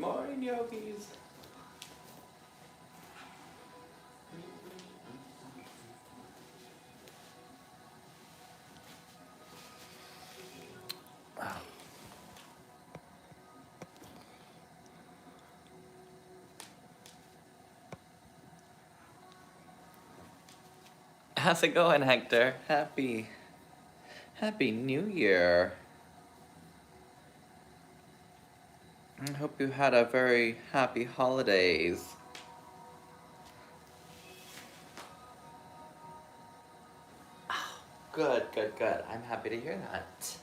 morning, yogis. How's it going, Hector? Happy New Year. I hope you had a very happy holidays. Oh, good. I'm happy to hear that.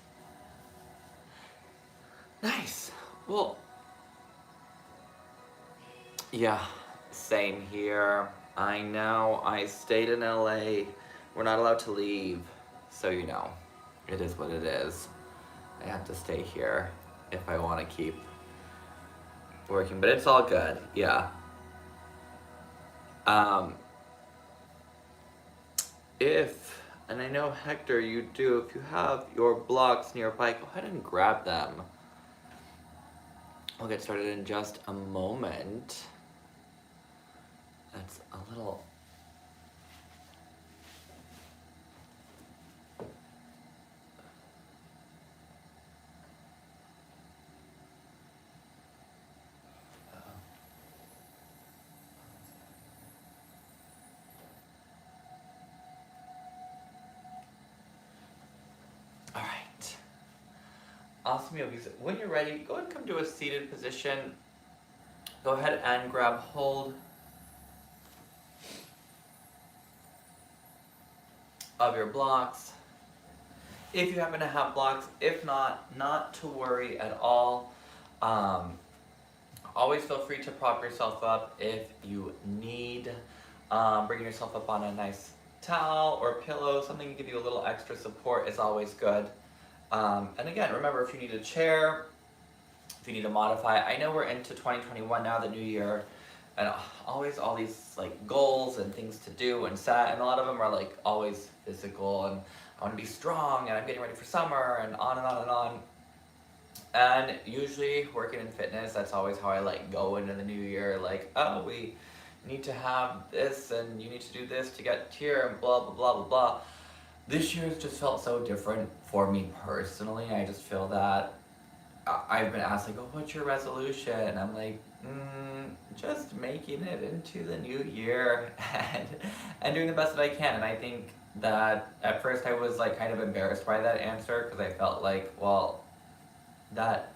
Nice. Well, yeah, same here. I know, I stayed in LA. We're not allowed to leave. So, you know, it is what it is. I have to stay here if I want to keep working, but it's all good, yeah. And I know, Hector, you do, if you have your blocks nearby, go ahead and grab them. We'll get started in just a moment. That's a little... All right. Awesome, yogis. When you're ready, go ahead and come to a seated position. Go ahead and grab hold of your blocks. If you happen to have blocks, if not to worry at all. Always feel free to prop yourself up if you need. Bringing yourself up on a nice towel or pillow, something to give you a little extra support is always good. And again, remember, if you need a chair, if you need to modify, I know we're into 2021 now, the new year, and always all these like goals and things to do and set, and a lot of them are like always physical, and I want to be strong, and I'm getting ready for summer, and on and on and on. And usually working in fitness, that's always how I like go into the new year, like, oh, we need to have this, and you need to do this to get here, and blah, blah, blah, blah, blah. This year's just felt so different for me personally. I just feel that I've been asked, like, oh, what's your resolution? And I'm like, just making it into the new year and doing the best that I can. And I think that at first I was like kind of embarrassed by that answer, because I felt like, well, that,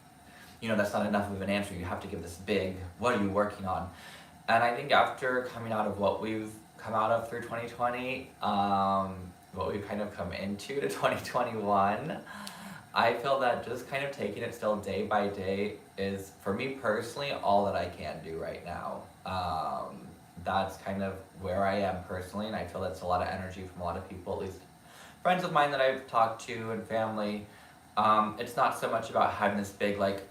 you know, that's not enough of an answer. You have to give this big, what are you working on? And I think after coming out of what we've come out of through 2020, what we've kind of come into to 2021, I feel that just kind of taking it still day by day is, for me personally, all that I can do right now. That's kind of where I am personally, and I feel that's a lot of energy from a lot of people, at least friends of mine that I've talked to and family. It's not so much about having this big, like,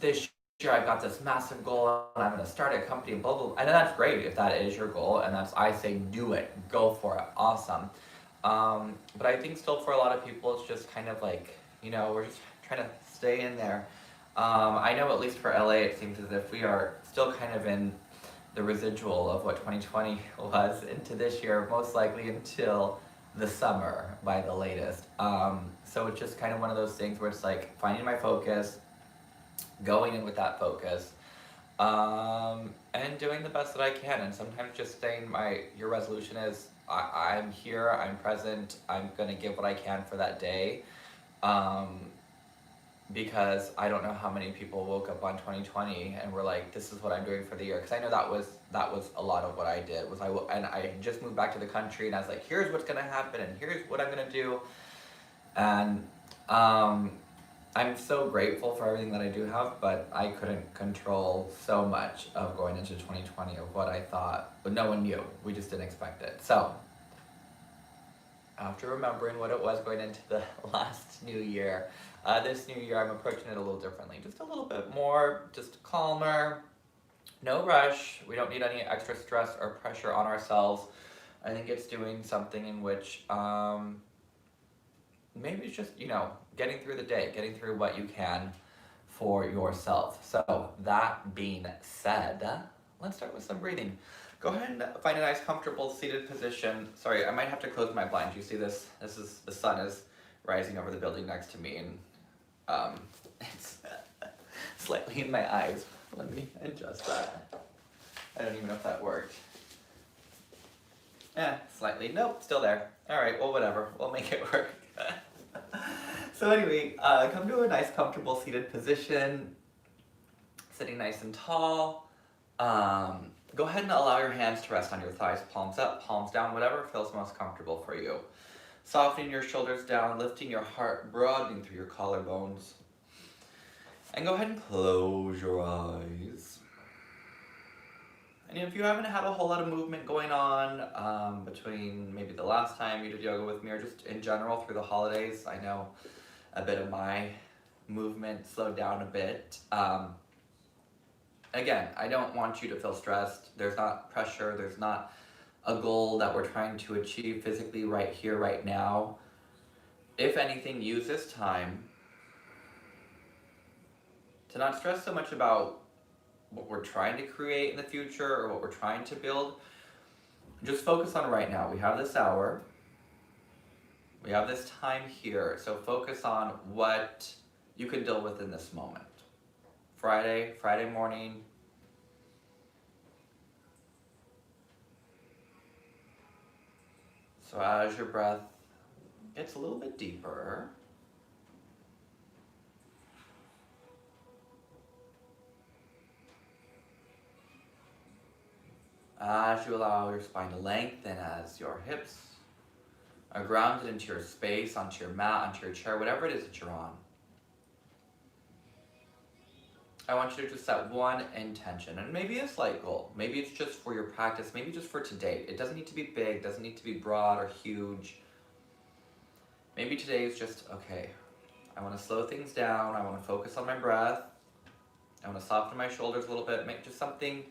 this year I've got this massive goal and I'm going to start a company and blah, blah, blah. And that's great if that is your goal, and that's, I say, do it, go for it, awesome. But I think still for a lot of people, it's just kind of like, you know, we're just trying to stay in there. I know at least for LA, it seems as if we are still kind of in the residual of what 2020 was into this year, most likely until the summer by the latest. So it's just kind of one of those things where it's like finding my focus, going in with that focus, and doing the best that I can. And sometimes just saying your resolution is, I'm here, I'm present, I'm gonna give what I can for that day. Because I don't know how many people woke up on 2020 and were like, this is what I'm doing for the year. Because I know that was a lot of what I did. And I just moved back to the country, and I was like, here's what's gonna happen, and here's what I'm gonna do. And I'm so grateful for everything that I do have, but I couldn't control so much of going into 2020 of what I thought, but no one knew. We just didn't expect it. So after remembering what it was going into the last new year, this new year I'm approaching it a little differently, just a little bit more, just calmer, no rush. We don't need any extra stress or pressure on ourselves. I think it's doing something in which maybe it's just, you know, getting through the day, getting through what you can for yourself. So that being said, let's start with some breathing. Go ahead and find a nice comfortable seated position. Sorry, I might have to close my blinds. You see this? The sun is rising over the building next to me, and it's slightly in my eyes. Let me adjust that. I don't even know if that worked. Slightly. Nope, still there. All right, well, whatever. We'll make it work. So anyway, come to a nice comfortable seated position, sitting nice and tall. Go ahead and allow your hands to rest on your thighs, palms up, palms down, whatever feels most comfortable for you. Softening your shoulders down, lifting your heart, broadening through your collarbones. And go ahead and close your eyes. And if you haven't had a whole lot of movement going on between maybe the last time you did yoga with me or just in general through the holidays, I know a bit of my movement slowed down a bit. Again, I don't want you to feel stressed. There's not pressure. There's not a goal that we're trying to achieve physically right here, right now. If anything, use this time to not stress so much about what we're trying to create in the future or what we're trying to build. Just focus on right now. We have this hour. We have this time here. So focus on what you can deal with in this moment. Friday morning. So as your breath gets a little bit deeper, as you allow your spine to lengthen, as your hips are grounded into your space, onto your mat, onto your chair, whatever it is that you're on, I want you to just set one intention, and maybe a slight goal. Maybe it's just for your practice, maybe just for today. It doesn't need to be big, doesn't need to be broad or huge. Maybe today is just, okay, I want to slow things down, I want to focus on my breath, I want to soften my shoulders a little bit, make just something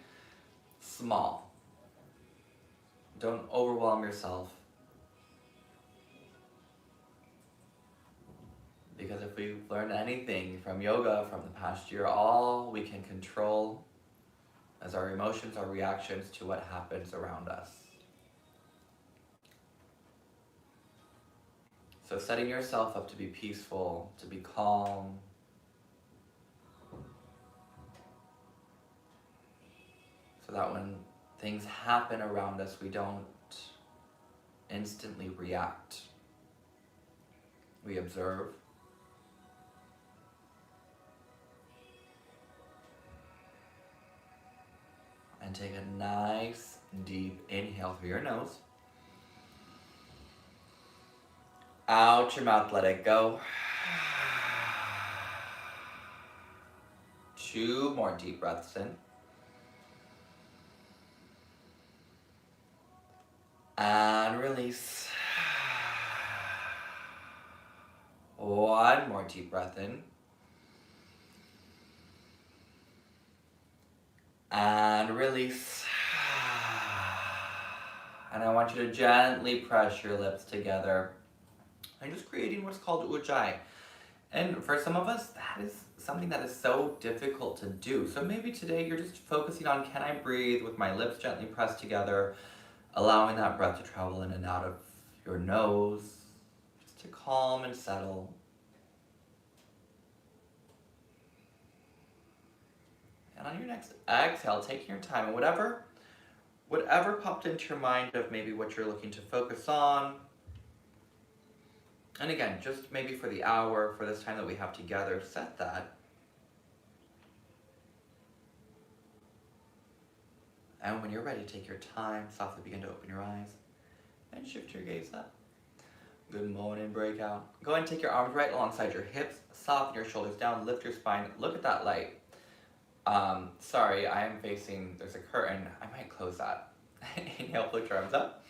small. Don't overwhelm yourself. Because if we've learned anything from yoga from the past year, all we can control is our emotions, our reactions to what happens around us. So setting yourself up to be peaceful, to be calm, so that when things happen around us, we don't instantly react. We observe. And take a nice deep inhale through your nose. Out your mouth, let it go. 2 more deep breaths in. And release. 1 more deep breath in. And release. And I want you to gently press your lips together. I'm just creating what's called ujjayi. And for some of us, that is something that is so difficult to do. So maybe today you're just focusing on, can I breathe with my lips gently pressed together, allowing that breath to travel in and out of your nose, just to calm and settle. And on your next exhale, taking your time, and whatever popped into your mind of maybe what you're looking to focus on. And again, just maybe for the hour, for this time that we have together, set that. And when you're ready, take your time, softly begin to open your eyes and shift your gaze up. Good morning, breakout. Go ahead and take your arms right alongside your hips, soften your shoulders down, lift your spine, look at that light. Sorry, I am facing, there's a curtain. I might close that. Inhale, float your arms up.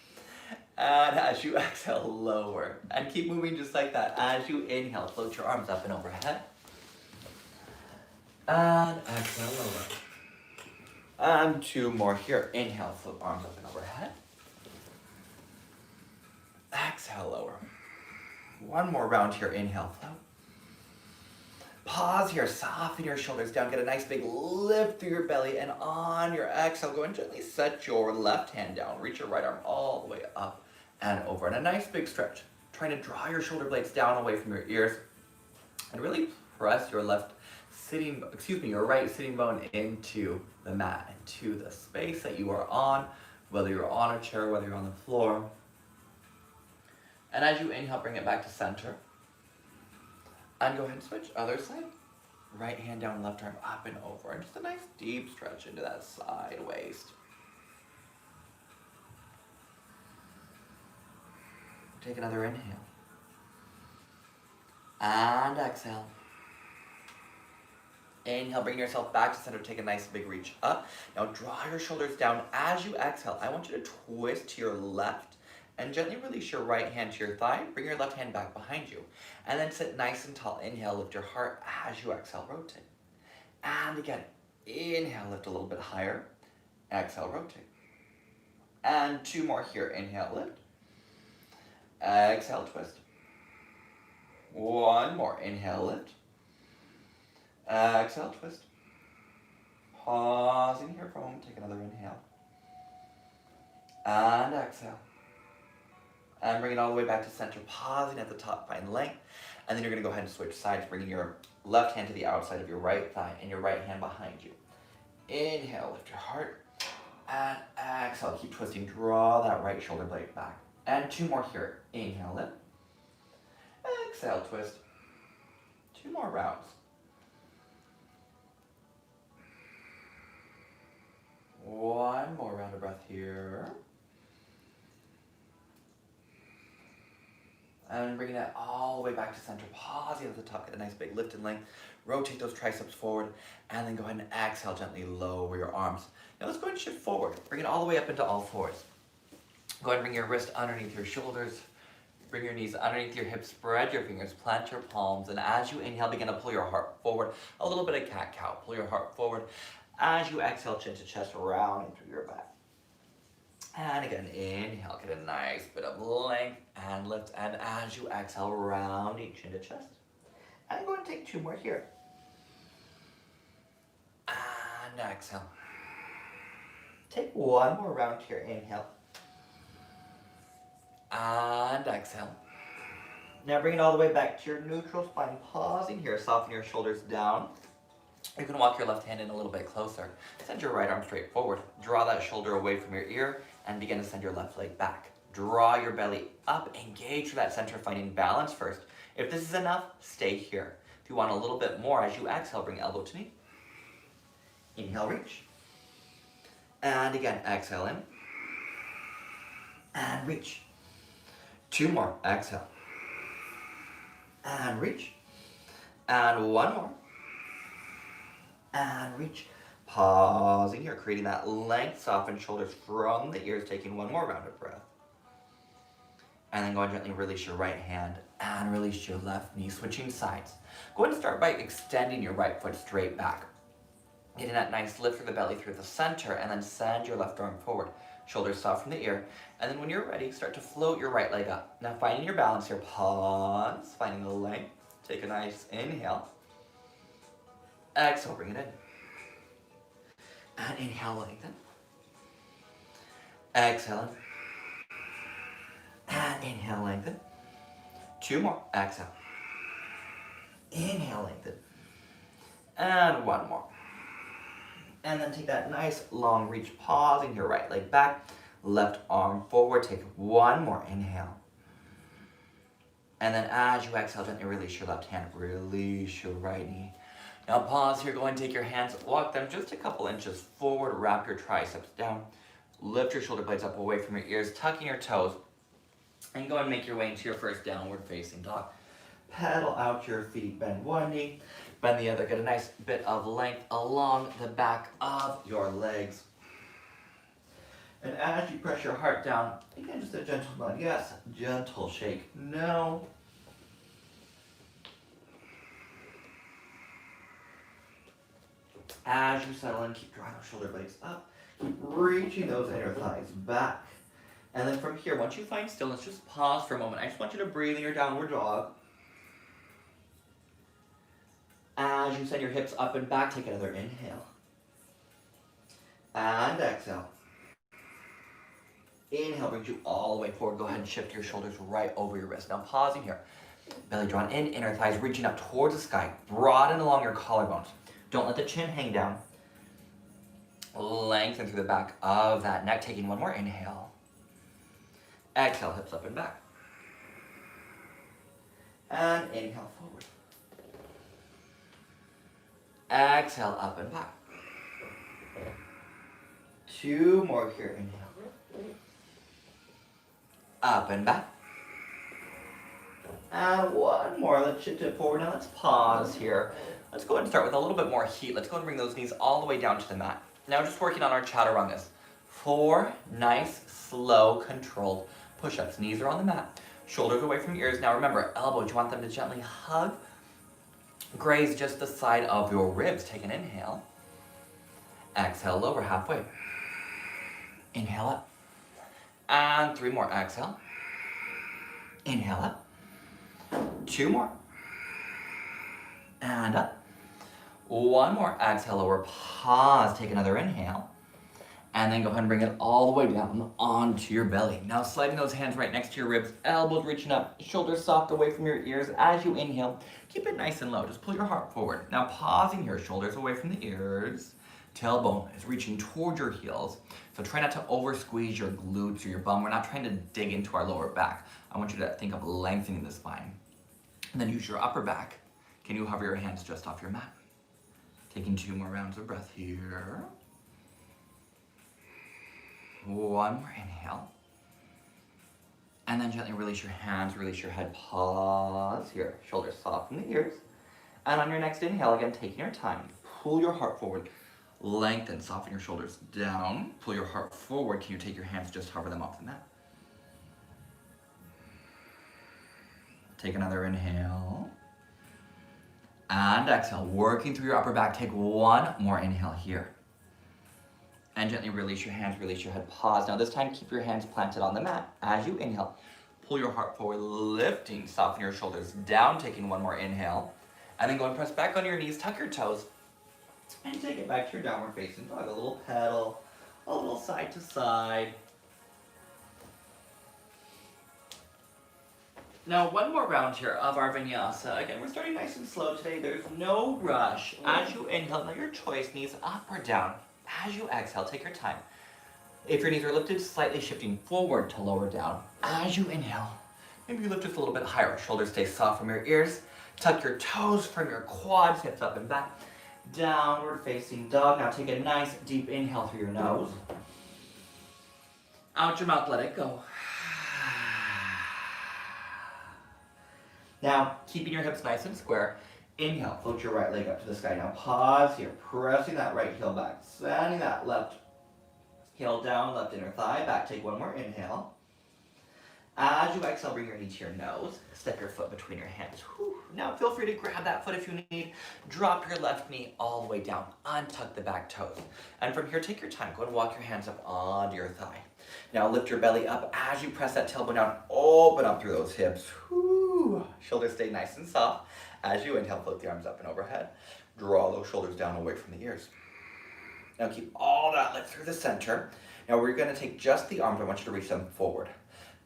And as you exhale, lower. And keep moving just like that. As you inhale, float your arms up and overhead. And exhale, lower. And 2 more here. Inhale, float arms up and overhead. Exhale, lower. 1 more round here. Inhale, float. Pause here, soften your shoulders down, get a nice big lift through your belly, and on your exhale, go and gently set your left hand down. Reach your right arm all the way up and over. And a nice big stretch. Trying to draw your shoulder blades down away from your ears and really press your your right sitting bone into the mat, into the space that you are on, whether you're on a chair, whether you're on the floor. And as you inhale, bring it back to center. And go ahead and switch, other side. Right hand down, left arm up and over. And just a nice deep stretch into that side waist. Take another inhale. And exhale. Inhale, bring yourself back to center. Take a nice big reach up. Now draw your shoulders down. As you exhale, I want you to twist to your left and gently release your right hand to your thigh. Bring your left hand back behind you. And then sit nice and tall. Inhale, lift your heart. As you exhale, rotate. And again, inhale, lift a little bit higher. Exhale, rotate. And 2 more here. Inhale, lift. Exhale, twist. 1 more. Inhale, lift. Exhale, twist. Pausing here for a moment. Take another inhale. And exhale. And bring it all the way back to center. Pausing at the top, find length. And then you're going to go ahead and switch sides, bringing your left hand to the outside of your right thigh and your right hand behind you. Inhale, lift your heart. And exhale, keep twisting. Draw that right shoulder blade back. And 2 more here. Inhale, lift. Exhale, twist. 2 more rounds. 1 more round of breath here. And bringing that all the way back to center. Pausing at the top, get a nice big lift and length. Rotate those triceps forward. And then go ahead and exhale, gently lower your arms. Now let's go ahead and shift forward. Bring it all the way up into all fours. Go ahead and bring your wrist underneath your shoulders. Bring your knees underneath your hips. Spread your fingers, plant your palms. And as you inhale, begin to pull your heart forward. A little bit of cat-cow. Pull your heart forward. As you exhale, chin to chest, round into your back. And again, inhale, get a nice bit of length and lift. And as you exhale, rounding chin to chest. And go ahead and take 2 more here. And exhale. Take 1 more round here. Inhale. And exhale. Now bring it all the way back to your neutral spine. Pausing here, soften your shoulders down. You can walk your left hand in a little bit closer. Send your right arm straight forward. Draw that shoulder away from your ear and begin to send your left leg back. Draw your belly up, engage for that center, finding balance first. If this is enough, stay here. If you want a little bit more, as you exhale, bring elbow to knee. Inhale, reach. And again, exhale in. And reach. 2 more, exhale. And reach. And 1 more. And reach. Pausing here, creating that length, soften shoulders from the ears, taking 1 more round of breath. And then go and gently release your right hand and release your left knee, switching sides. Go ahead and start by extending your right foot straight back. Getting that nice lift through the belly through the center, and then send your left arm forward. Shoulders soft from the ear. And then when you're ready, start to float your right leg up. Now finding your balance here, pause, finding the length. Take a nice inhale. Exhale, bring it in. And inhale, lengthen. Exhale. And inhale, lengthen. 2 more. Exhale. Inhale, lengthen. And 1 more. And then take that nice long reach, pausing your right leg back. Left arm forward. Take 1 more. Inhale. And then as you exhale, gently release your left hand. Release your right knee. Now pause here, go and take your hands, walk them just a couple inches forward, wrap your triceps down, lift your shoulder blades up away from your ears, tucking your toes, and go and make your way into your first downward facing dog. Pedal out your feet, bend 1 knee, bend the other, get a nice bit of length along the back of your legs. And as you press your heart down, again, just a gentle nod, yes, gentle shake, no. As you settle in, keep drawing those shoulder blades up. Keep reaching those inner thighs back. And then from here, once you find stillness, just pause for a moment. I just want you to breathe in your downward dog. you send your hips up and back, take another inhale. And exhale. Inhale brings you all the way forward. Go ahead and shift your shoulders right over your wrist. Now pausing here. Belly drawn in, inner thighs reaching up towards the sky. Broaden along your collarbones. Don't let the chin hang down. Lengthen through the back of that neck. Taking one more inhale. Exhale, hips up and back. And inhale forward. Exhale, up and back. 2 more here, inhale. Up and back. And 1 more, let's shift it forward. Now let's pause here. Let's go ahead and start with a little bit more heat. Let's go ahead and bring those knees all the way down to the mat. Now just working on our chaturanga on this. 4 nice, slow, controlled push-ups. Knees are on the mat. Shoulders away from your ears. Now remember, elbows, you want them to gently hug, graze just the side of your ribs. Take an inhale. Exhale, lower halfway. Inhale up. And 3 more. Exhale. Inhale up. 2 more. And up. 1 more. Exhale, lower. Pause. Take another inhale. And then go ahead and bring it all the way down onto your belly. Now sliding those hands right next to your ribs, elbows reaching up, shoulders soft away from your ears as you inhale. Keep it nice and low. Just pull your heart forward. Now pausing here, shoulders away from the ears. Tailbone is reaching towards your heels. So try not to over squeeze your glutes or your bum. We're not trying to dig into our lower back. I want you to think of lengthening the spine. And then use your upper back. Can you hover your hands just off your mat? Taking 2 more rounds of breath here. 1 more inhale. And then gently release your hands, release your head. Pause here. Shoulders soft from the ears. And on your next inhale, again, taking your time. Pull your heart forward. Lengthen, soften your shoulders down. Pull your heart forward. Can you take your hands, just hover them off the mat? Take another inhale. And exhale. Working through your upper back. Take 1 more inhale here. And gently release your hands, release your head. Pause. Now this time, keep your hands planted on the mat. As you inhale, pull your heart forward, lifting, soften your shoulders down, taking 1 more inhale. And then go and press back on your knees, tuck your toes, and take it back to your downward facing dog. A little pedal, a little side to side. Now 1 more round here of our vinyasa. Again, we're starting nice and slow today. There's no rush. As you inhale, now your choice, knees up or down. As you exhale, take your time. If your knees are lifted, slightly shifting forward to lower down. As you inhale, maybe you lift just a little bit higher. Shoulders stay soft from your ears. Tuck your toes from your quads, hips up and back. Downward facing dog. Now take a nice deep inhale through your nose. Out your mouth, let it go. Now, keeping your hips nice and square. Inhale, float your right leg up to the sky. Now pause here, pressing that right heel back, sending that left heel down, left inner thigh back. Take 1 more inhale. As you exhale, bring your knee to your nose. Step your foot between your hands. Whew. Now feel free to grab that foot if you need. Drop your left knee all the way down. Untuck the back toes. And from here, take your time. Go and walk your hands up onto your thigh. Now lift your belly up as you press that tailbone down. Open up through those hips. Whew. Shoulders stay nice and soft. As you inhale, float the arms up and overhead. Draw those shoulders down away from the ears. Now keep all that lift through the center. Now we're going to take just the arms. I want you to reach them forward.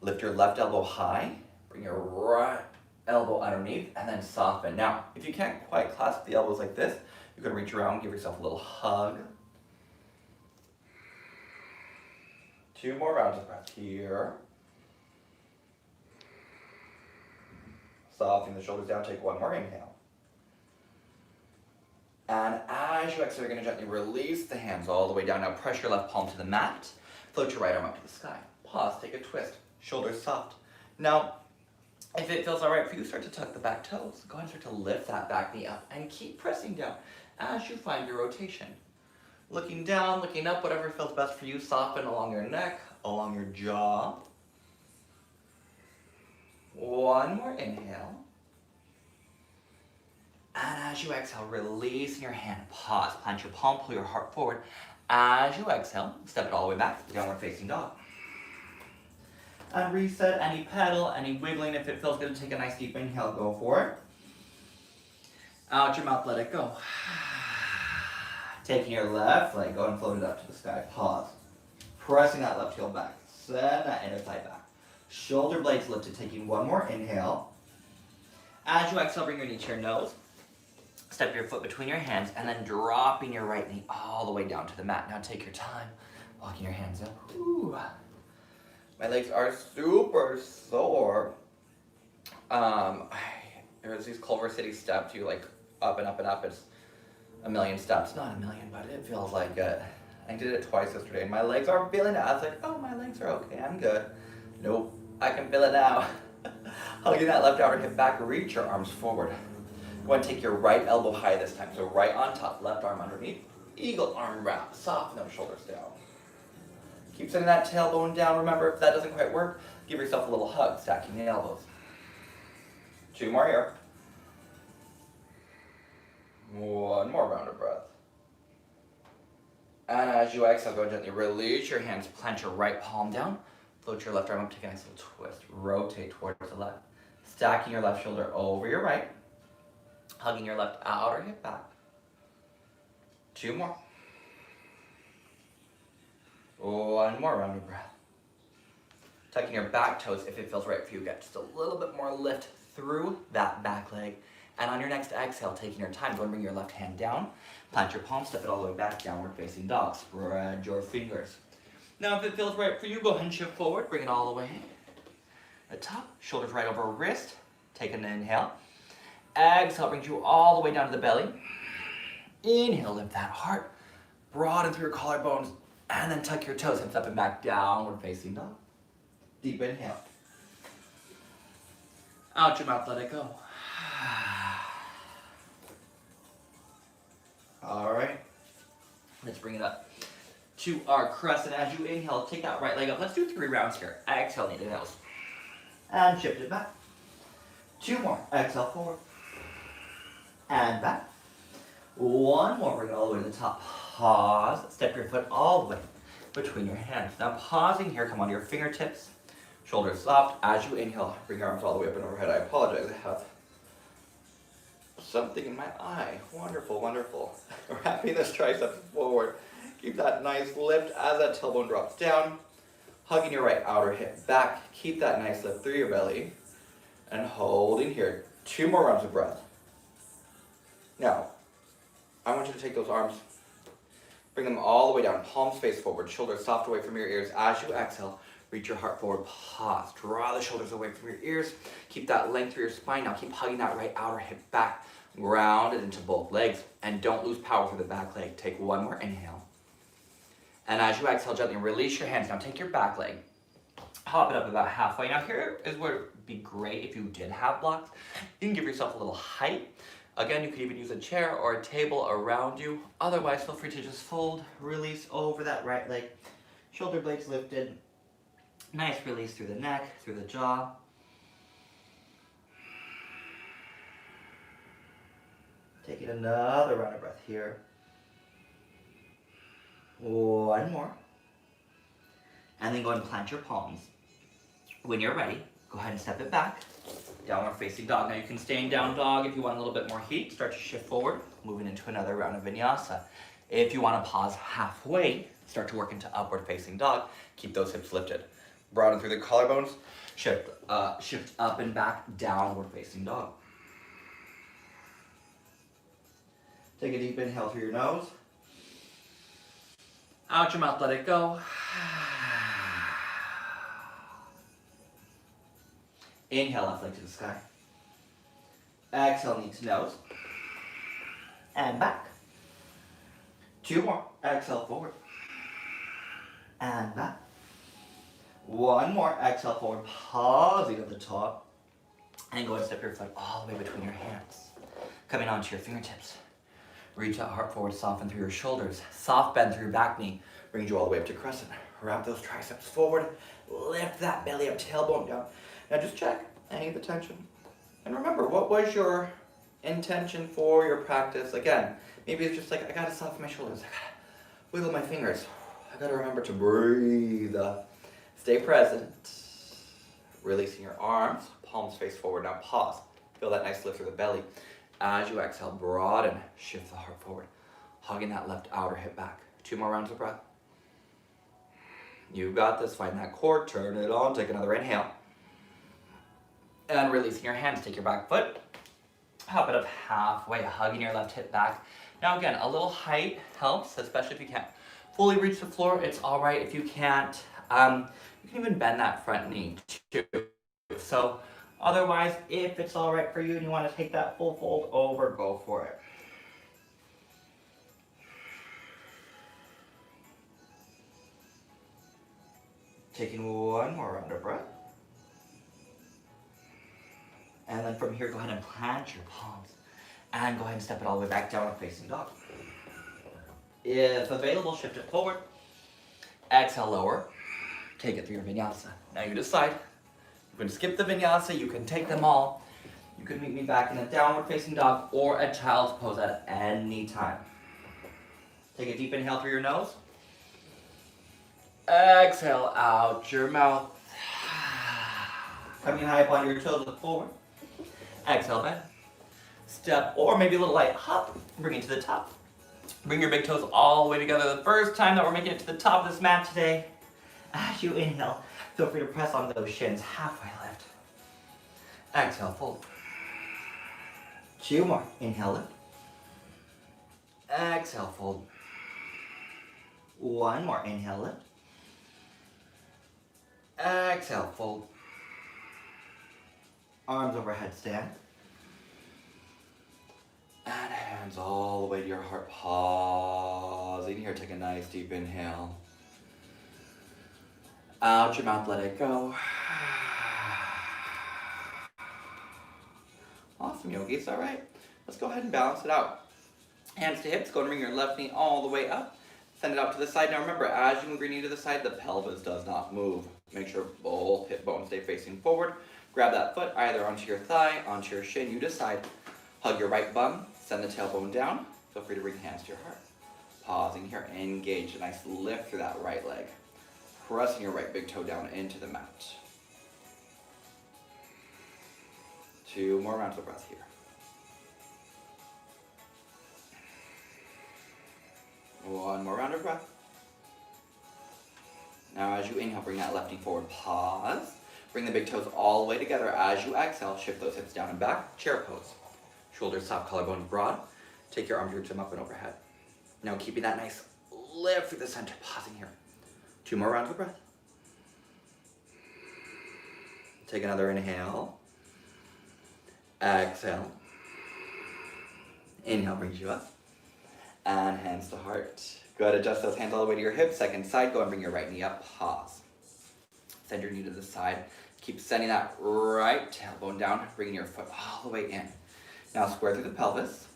Lift your left elbow high. Bring your right elbow underneath and then soften. Now, if you can't quite clasp the elbows like this, you can reach around, give yourself a little hug. 2 more rounds of breath here. Softening the shoulders down, take 1 more inhale. And as you exhale, you're going to gently release the hands all the way down. Now press your left palm to the mat. Float your right arm up to the sky. Pause, take a twist. Shoulders soft. Now, if it feels all right for you, start to tuck the back toes. Go ahead and start to lift that back knee up and keep pressing down as you find your rotation. Looking down, looking up, whatever feels best for you. Soften along your neck, along your jaw. 1 more inhale. And as you exhale, releasing your hand. Pause, plant your palm, pull your heart forward. As you exhale, step it all the way back, downward facing dog. And reset, any pedal, any wiggling. If it feels good to take a nice deep inhale, go for it. Out your mouth, let it go. Taking your left leg, go and float it up to the sky. Pause. Pressing that left heel back. Send that inner thigh back. Shoulder blades lifted, taking one more inhale. As you exhale, bring your knee to your nose. Step your foot between your hands and then dropping your right knee all the way down to the mat. Now take your time, walking your hands up. Ooh. My legs are super sore. There's these Culver City steps, you like up and up and up. It's a million steps, not a million, but it feels like it. I did it twice yesterday and my legs aren't feeling it. I was like, oh, my legs are okay, I'm good. Nope, I can feel it now. Hugging that left outer hip back, reach your arms forward. Go and take your right elbow high this time. So right on top, left arm underneath. Eagle arm wrap, soften those shoulders down. Keep sending that tailbone down. Remember, if that doesn't quite work, give yourself a little hug, stacking the elbows. 2 more here. 1 more round of breath. And as you exhale, go and gently release your hands, plant your right palm down, float your left arm up, take a nice little twist, rotate towards the left. Stacking your left shoulder over your right, hugging your left outer hip back. 2 more. 1 more round of breath. Tucking your back toes if it feels right for you. Get just a little bit more lift through that back leg. And on your next exhale, taking your time, go and bring your left hand down. Plant your palm, step it all the way back, downward facing dog. Spread your fingers. Now if it feels right for you, go ahead and shift forward. Bring it all the way at top. Shoulders right over wrist. Take an inhale. Exhale brings you all the way down to the belly. Inhale, lift that heart. Broaden through your collarbones. And then tuck your toes, hips up and back, downward facing dog. Deep inhale. Out your mouth, let it go. All right. Let's bring it up to our crescent. As you inhale, take that right leg up. Let's do 3 rounds here. Exhale, knee to nose. And shift it back. 2 more. Exhale, forward. And back. 1 more. Bring it all the way to the top. Pause. Step your foot all the way between your hands. Now pausing here, come onto your fingertips. Shoulders soft. As you inhale, bring your arms all the way up and overhead. I apologize. I have something in my eye. Wonderful, wonderful. Wrapping those triceps forward. Keep that nice lift as that tailbone drops down. Hugging your right outer hip back. Keep that nice lift through your belly. And holding here. 2 more rounds of breath. Now, I want you to take those arms, bring them all the way down, palms face forward, shoulders soft away from your ears. As you exhale, reach your heart forward, pause, draw the shoulders away from your ears. Keep that length through your spine. Now keep hugging that right outer hip back, ground it into both legs, and don't lose power through the back leg. Take 1 more inhale. And as you exhale, gently release your hands. Now take your back leg, hop it up about halfway. Now here is where it would be great if you did have blocks. You can give yourself a little height. Again, you could even use a chair or a table around you. Otherwise, feel free to just fold, release over that right leg. Shoulder blades lifted. Nice release through the neck, through the jaw. Taking another round of breath here. 1 more. And then go and plant your palms. When you're ready, go ahead and step it back. Downward facing dog. Now you can stay in down dog if you want a little bit more heat. Start to shift forward, moving into another round of vinyasa. If you want to pause halfway, start to work into upward facing dog. Keep those hips lifted. Broaden through the collarbones. Shift up and back, downward facing dog. Take a deep inhale through your nose. Out your mouth, let it go. Inhale, left leg to the sky. Exhale, knee to nose. And back. 2 more. Exhale, forward. And back. 1 more. Exhale, forward. Pausing at the top. And go and step your foot all the way between your hands. Coming onto your fingertips. Reach out, heart forward, soften through your shoulders. Soft bend through your back knee. Brings you all the way up to crescent. Wrap those triceps forward. Lift that belly up, tailbone down. Now just check any of the tension. And remember, what was your intention for your practice? Again, maybe it's just like, I gotta soften my shoulders. I gotta wiggle my fingers. I gotta remember to breathe. Stay present. Releasing your arms, palms face forward. Now pause. Feel that nice lift through the belly. As you exhale, broaden, shift the heart forward, hugging that left outer hip back. 2 more rounds of breath. You got this, find that core, turn it on, take another inhale. And releasing your hands, take your back foot, hop it up halfway, hugging your left hip back. Now again, a little height helps, especially if you can't fully reach the floor. It's all right if you can't. You can even bend that front knee too. So otherwise, if it's all right for you and you want to take that full fold over, go for it. Taking one more round of breath. And then from here, go ahead and plant your palms. And go ahead and step it all the way back down, facing dog. If available, shift it forward. Exhale, lower. Take it through your vinyasa. Now you decide. You can skip the vinyasa, you can take them all. You can meet me back in a downward facing dog or a child's pose at any time. Take a deep inhale through your nose. Exhale out your mouth. Coming high up on your toes, look forward. Exhale, bend. Step, or maybe a little light hop, bring it to the top. Bring your big toes all the way together. The first time that we're making it to the top of this mat today. As you inhale, feel free to press on those shins, halfway lift. Exhale, fold. 2 more, inhale, lift. Exhale, fold. 1 more, inhale, lift. Exhale, fold. Arms overhead, stand. And hands all the way to your heart. Pausing here, take a nice deep inhale. Out your mouth, let it go. Awesome, yogis, all right. Let's go ahead and balance it out. Hands to hips, go and bring your left knee all the way up. Send it out to the side. Now remember, as you move your knee to the side, the pelvis does not move. Make sure both hip bones stay facing forward. Grab that foot either onto your thigh, onto your shin, you decide. Hug your right bum, send the tailbone down. Feel free to bring hands to your heart. Pausing here, engage a nice lift through that right leg. Pressing your right big toe down into the mat. 2 more rounds of breath here. 1 more round of breath. Now as you inhale, bring that left knee forward, pause. Bring the big toes all the way together. As you exhale, shift those hips down and back, chair pose. Shoulders soft, collarbones broad. Take your arms, reach them up and overhead. Now keeping that nice lift through the center, pausing here. 2 more rounds of breath. Take another inhale. Exhale. Inhale brings you up. And hands to heart. Good, adjust those hands all the way to your hips. Second side, go and bring your right knee up, pause. Send your knee to the side. Keep sending that right tailbone down, bringing your foot all the way in. Now square through the pelvis.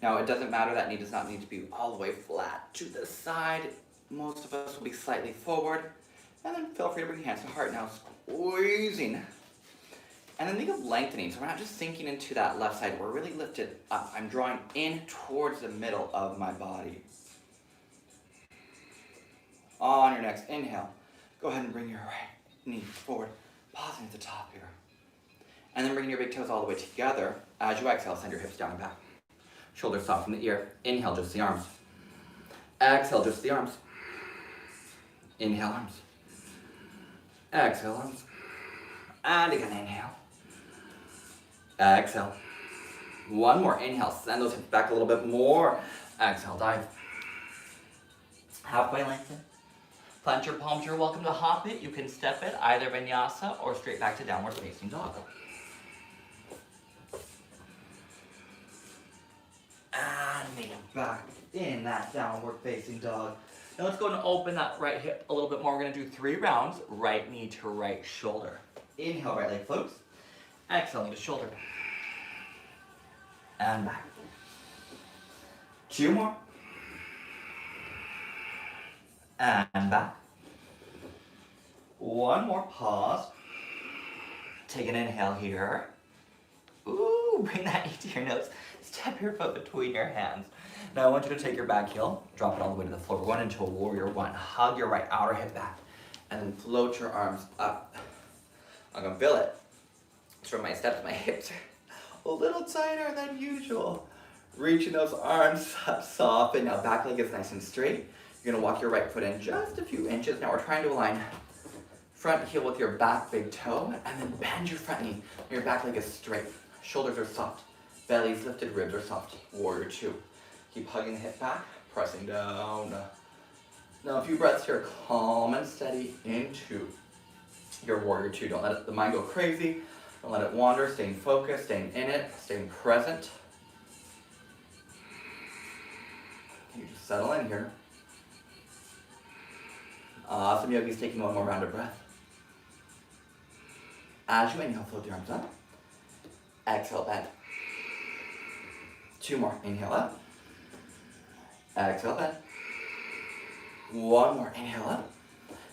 Now it doesn't matter, that knee does not need to be all the way flat to the side. Most of us will be slightly forward. And then feel free to bring your hands to heart. Now squeezing. And then think of lengthening. So we're not just sinking into that left side, we're really lifted up. I'm drawing in towards the middle of my body. On your next inhale, go ahead and bring your right knee forward, pausing at the top here. And then bringing your big toes all the way together. As you exhale, send your hips down and back. Shoulders soft from the ear. Inhale, just the arms. Exhale, just the arms. Inhale, arms. Exhale, arms. And again, inhale. Exhale. 1 more, inhale. Send those hips back a little bit more. Exhale, dive. Halfway lengthen. Plant your palms, you're welcome to hop it. You can step it, either vinyasa or straight back to downward facing dog. And lean back in that downward facing dog. Now let's go and open that right hip a little bit more. We're gonna do 3 rounds, right knee to right shoulder. Inhale, right leg floats. Exhale, knee to shoulder. And back. 2 more. And back. 1 more, pause. Take an inhale here. Ooh, bring that knee to your nose. Step your foot between your hands. Now I want you to take your back heel, drop it all the way to the floor. We're going into a warrior 1. Hug your right outer hip back. And then float your arms up. I'm gonna feel it. It's from my steps, my hips a little tighter than usual. Reaching those arms up, soften. Now back leg is nice and straight. You're gonna walk your right foot in just a few inches. Now we're trying to align front heel with your back big toe, and then bend your front knee. Your back leg is straight. Shoulders are soft. Belly's lifted, ribs are soft. Warrior two. Keep hugging the hip back, pressing down. Now a few breaths here, calm and steady into your warrior two. Don't let the mind go crazy. Don't let it wander. Staying focused, staying in it, staying present. You just settle in here. Awesome, yogis, taking one more round of breath. As you inhale, float the arms up. Exhale, bend. Two more. Inhale up. Exhale, bend. One more. Inhale up.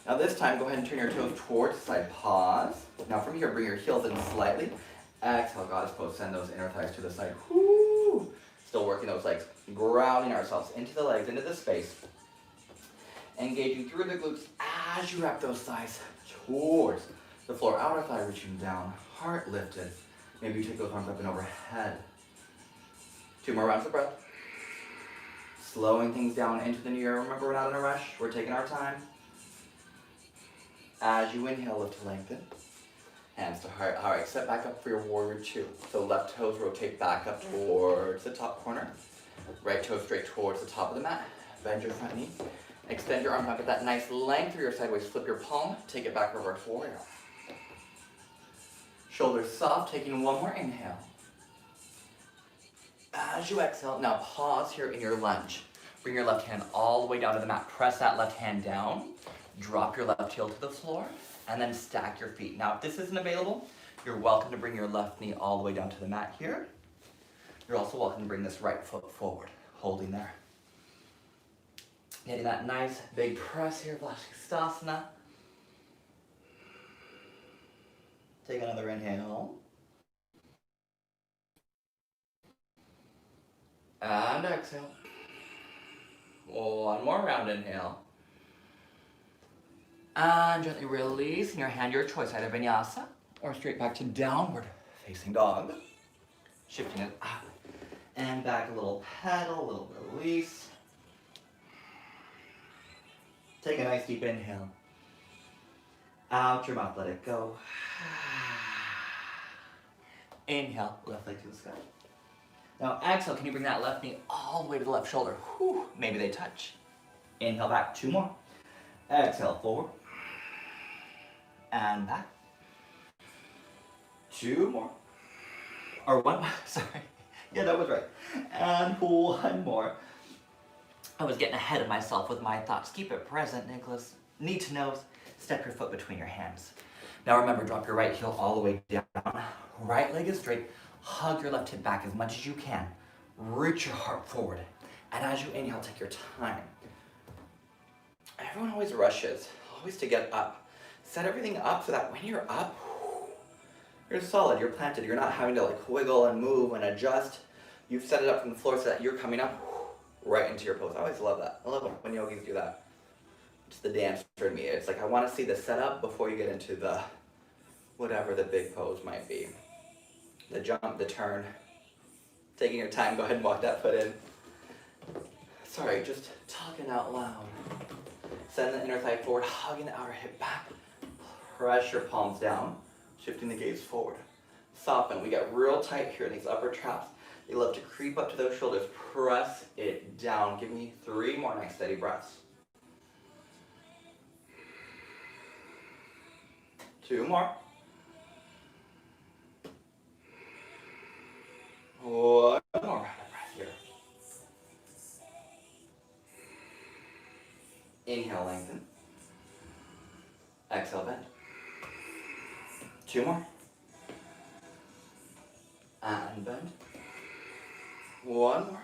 Now this time, go ahead and turn your toes towards the side. Pause. Now from here, bring your heels in slightly. Exhale, goddess pose. Send those inner thighs to the side. Woo! Still working those legs. Grounding ourselves into the legs, into the space. Engaging through the glutes as you wrap those thighs towards the floor. Outer thigh reaching down. Heart lifted. Maybe you take those arms up and overhead. Two more rounds of breath. Slowing things down into the new year. Remember, we're not in a rush. We're taking our time. As you inhale, lift to lengthen. Hands to heart. All right, step back up for your warrior two. So left toes rotate back up towards the top corner. Right toe straight towards the top of the mat. Bend your front knee. Extend your arm out. Get that nice length through your sideways. Flip your palm. Take it back over to warrior. Shoulders soft. Taking one more inhale. As you exhale, now pause here in your lunge. Bring your left hand all the way down to the mat. Press that left hand down. Drop your left heel to the floor. And then stack your feet. Now, if this isn't available, you're welcome to bring your left knee all the way down to the mat here. You're also welcome to bring this right foot forward, holding there. Getting that nice big press here, Shavasana. Take another inhale. And exhale. One more round, inhale. And gently release in your hand, your choice, either vinyasa or straight back to downward facing dog. Shifting it up and back, a little pedal, a little release. Take a nice deep inhale. Out your mouth, let it go. Inhale, left leg to the sky. Now exhale, can you bring that left knee all the way to the left shoulder? Whew, maybe they touch. Inhale back, two more. Exhale, forward. And back. Two more. Or one more, sorry. Yeah, that was right. And one more. I was getting ahead of myself with my thoughts. Keep it present, Nicholas. Knee to nose. Step your foot between your hands. Now remember, drop your right heel all the way down. Right leg is straight. Hug your left hip back as much as you can. Reach your heart forward. And as you inhale, take your time. Everyone always rushes, always to get up. Set everything up so that when you're up, you're solid, you're planted. You're not having to like wiggle and move and adjust. You've set it up from the floor so that you're coming up right into your pose. I always love that. I love when yogis do that. It's the dancer in me. It's like I want to see the setup before you get into the whatever the big pose might be. The jump, the turn. Taking your time, go ahead and walk that foot in. Sorry, just talking out loud. Send the inner thigh forward, hugging the outer hip back. Press your palms down, shifting the gaze forward. Soften. We get real tight here in these upper traps. They love to creep up to those shoulders. Press it down. Give me 3 more nice steady breaths. 2 more. 1 more round of breath here. Inhale, lengthen. Exhale, bend. 2 more. And bend. 1 more.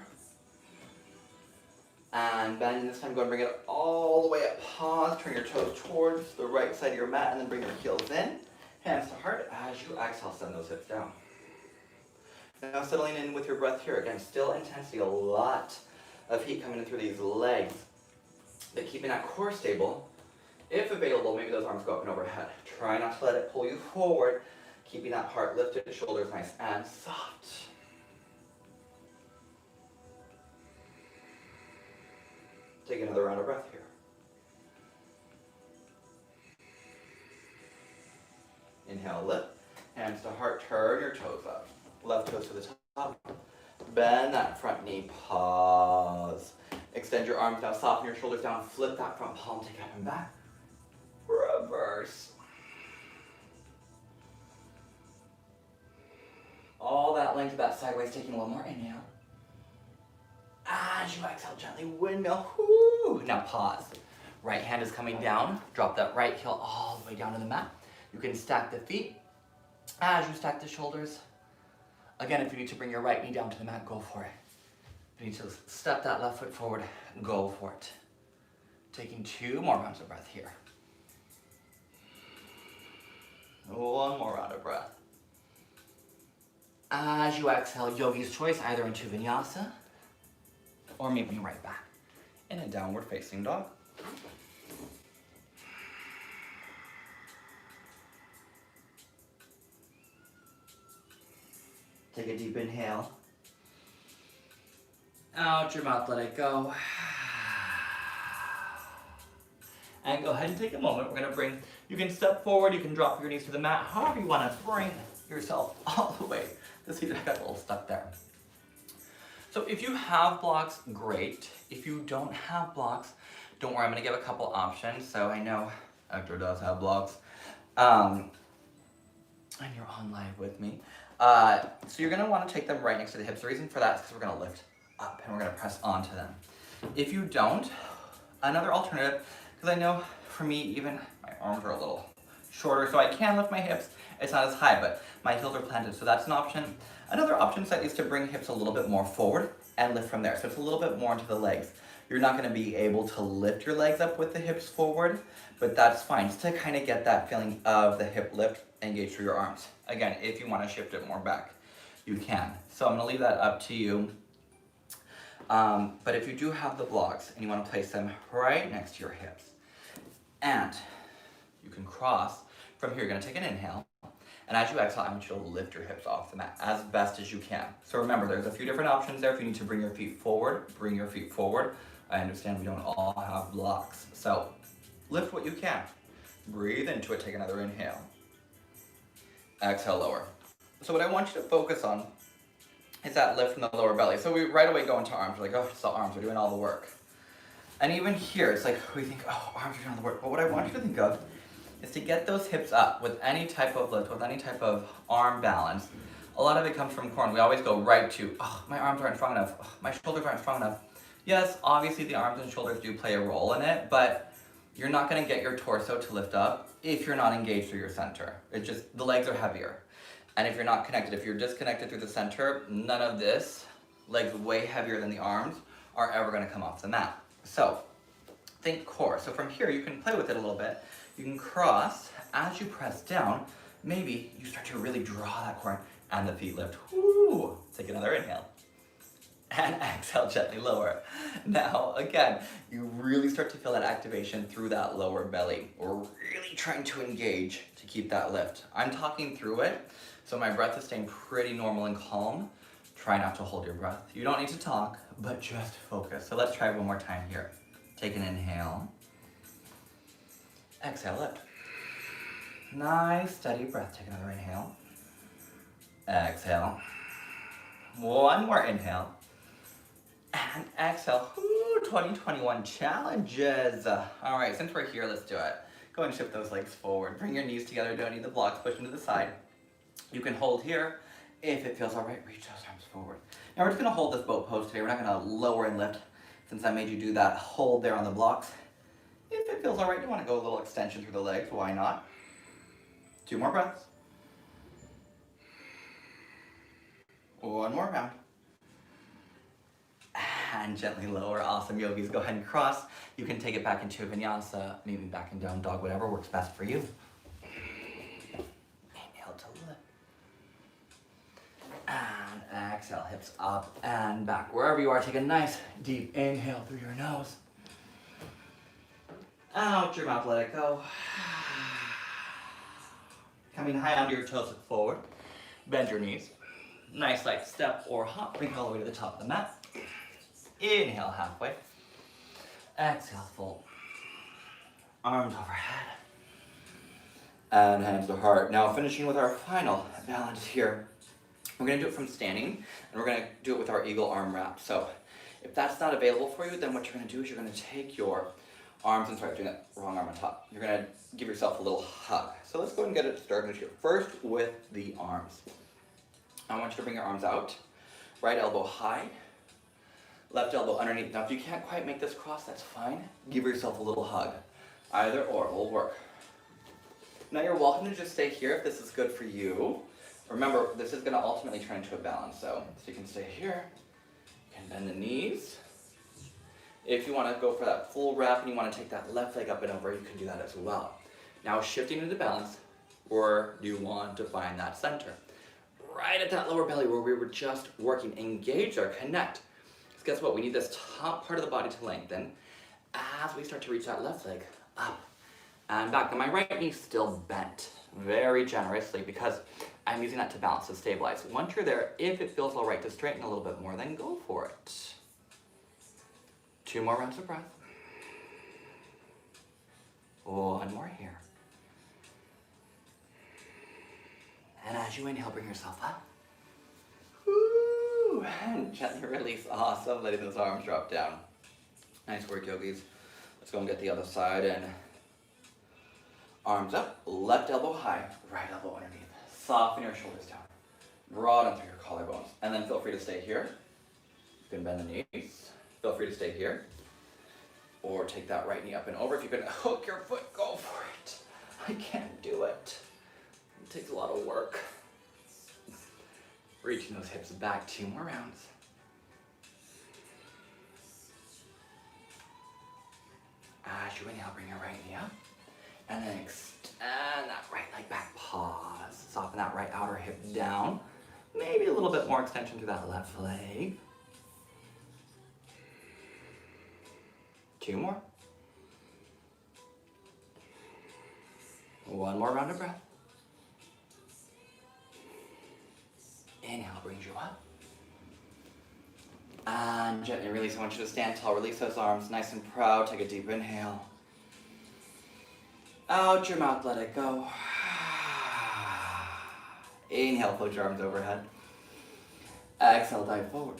And bend. And this time go and bring it all the way up. Pause. Turn your toes towards the right side of your mat and then bring your heels in. Hands to heart. As you exhale, send those hips down. Now settling in with your breath here. Again, still intensity. A lot of heat coming in through these legs. But keeping that core stable. If available, maybe those arms go up and overhead. Try not to let it pull you forward. Keeping that heart lifted, shoulders nice and soft. Take another round of breath here. Inhale, lift. Hands to heart, turn your toes up. Left toes to the top. Bend that front knee, pause. Extend your arms now, soften your shoulders down, flip that front palm, take it up and back. Reverse. All that length of that sideways, taking one more inhale. As you exhale, gently windmill. Whoo. Now pause. Right hand is coming down. Drop that right heel all the way down to the mat. You can stack the feet as you stack the shoulders. Again, if you need to bring your right knee down to the mat, go for it. If you need to step that left foot forward, go for it. Taking 2 more rounds of breath here. One more round of breath. As you exhale, yogi's choice, either into vinyasa or maybe right back in a downward facing dog. Take a deep inhale. Out your mouth, let it go. And go ahead and take a moment. We're gonna bring, you can step forward, you can drop your knees to the mat, however you wanna bring yourself all the way. The seat got a little stuck there. So if you have blocks, great. If you don't have blocks, don't worry, I'm gonna give a couple options. So I know Hector does have blocks. And you're on live with me. So you're gonna wanna take them right next to the hips. The reason for that is because we're gonna lift up and we're gonna press onto them. If you don't, another alternative, because I know for me, even my arms are a little shorter, so I can lift my hips. It's not as high, but my heels are planted, so that's an option. Another option set is to bring hips a little bit more forward and lift from there. So it's a little bit more into the legs. You're not gonna be able to lift your legs up with the hips forward, but that's fine, just to kind of get that feeling of the hip lift, engage through your arms. Again, if you wanna shift it more back, you can. So I'm gonna leave that up to you. But if you do have the blocks and you wanna place them right next to your hips, and you can cross from here, you're gonna take an inhale. And as you exhale, I want you to lift your hips off the mat as best as you can. So remember, there's a few different options there. If you need to bring your feet forward, bring your feet forward. I understand we don't all have blocks. So lift what you can. Breathe into it, take another inhale. Exhale, lower. So what I want you to focus on is that lift from the lower belly. So we right away go into arms. We're like, oh, it's the arms, we're doing all the work. And even here, it's like, we think, oh, arms are doing all the work. But what I want you to think of is to get those hips up with any type of lift, with any type of arm balance. A lot of it comes from core. We always go right to, oh, my arms aren't strong enough. Oh, my shoulders aren't strong enough. Yes, obviously the arms and shoulders do play a role in it, but you're not gonna get your torso to lift up if you're not engaged through your center. It's just, the legs are heavier. And if you're not connected, if you're disconnected through the center, none of this, legs way heavier than the arms, are ever gonna come off the mat. So, think core. So from here, you can play with it a little bit. You can cross, as you press down, maybe you start to really draw that core and the feet lift. Woo! Take another inhale. And exhale, gently lower. Now, again, you really start to feel that activation through that lower belly. We're really trying to engage to keep that lift. I'm talking through it, so my breath is staying pretty normal and calm. Try not to hold your breath. You don't need to talk, but just focus. So let's try one more time here. Take an inhale. Exhale, lift. Nice, steady breath. Take another inhale. Exhale. One more inhale. And exhale. Ooh, 2021 challenges. All right, since we're here, let's do it. Go and shift those legs forward. Bring your knees together. Don't need the blocks. Push them to the side. You can hold here. If it feels all right, reach those arms forward. Now we're just gonna hold this boat pose today. We're not gonna lower and lift since I made you do that hold there on the blocks. If it feels all right, you wanna go a little extension through the legs, why not? 2 more breaths. One more round. And gently lower. Awesome, yogis. Go ahead and cross. You can take it back into a vinyasa, maybe back and down dog, whatever works best for you. Inhale to lift. And exhale, hips up and back. Wherever you are, take a nice deep inhale through your nose. Out your mouth, let it go. Coming high onto your toes, look forward. Bend your knees. Nice light step or hop. Bring it all the way to the top of the mat. Inhale halfway. Exhale, fold. Arms overhead. And hands to heart. Now finishing with our final balance here. We're going to do it from standing, and we're going to do it with our eagle arm wrap. So if that's not available for you, then what you're going to do is you're going to take your arms, and sorry, doing that wrong arm on top. You're going to give yourself a little hug. So let's go and get it started here. First with the arms. I want you to bring your arms out. Right elbow high. Left elbow underneath. Now if you can't quite make this cross, that's fine. Give yourself a little hug. Either or will work. Now you're welcome to just stay here if this is good for you. Remember, this is going to ultimately turn into a balance. So you can stay here. You can bend the knees. If you want to go for that full wrap and you want to take that left leg up and over, you can do that as well. Now shifting into balance, where do you want to find that center? Right at that lower belly where we were just working. Engage or connect. Because guess what? We need this top part of the body to lengthen as we start to reach that left leg up and back. And my right knee still bent very generously because I'm using that to balance, to stabilize. Once you're there, if it feels all right to straighten a little bit more, then go for it. 2 more rounds of breath. 1 more here. And as you inhale, bring yourself up. Woo! And gently release. Awesome. Letting those arms drop down. Nice work, yogis. Let's go and get the other side in. Arms up. Left elbow high. Right elbow underneath. Soften your shoulders down. Broaden through your collarbones. And then feel free to stay here. You can bend the knees. Feel free to stay here. Or take that right knee up and over. If you can hook your foot, go for it. I can't do it. It takes a lot of work. Reaching those hips back. 2 more rounds. As you inhale, bring your right knee up. And then extend that right leg back. Pause. Soften that right outer hip down. Maybe a little bit more extension through that left leg. 2 more. 1 more round of breath. Inhale brings you up. And gently release. I want you to stand tall. Release those arms nice and proud. Take a deep inhale. Out your mouth, let it go. Inhale, float your arms overhead. Exhale, dive forward.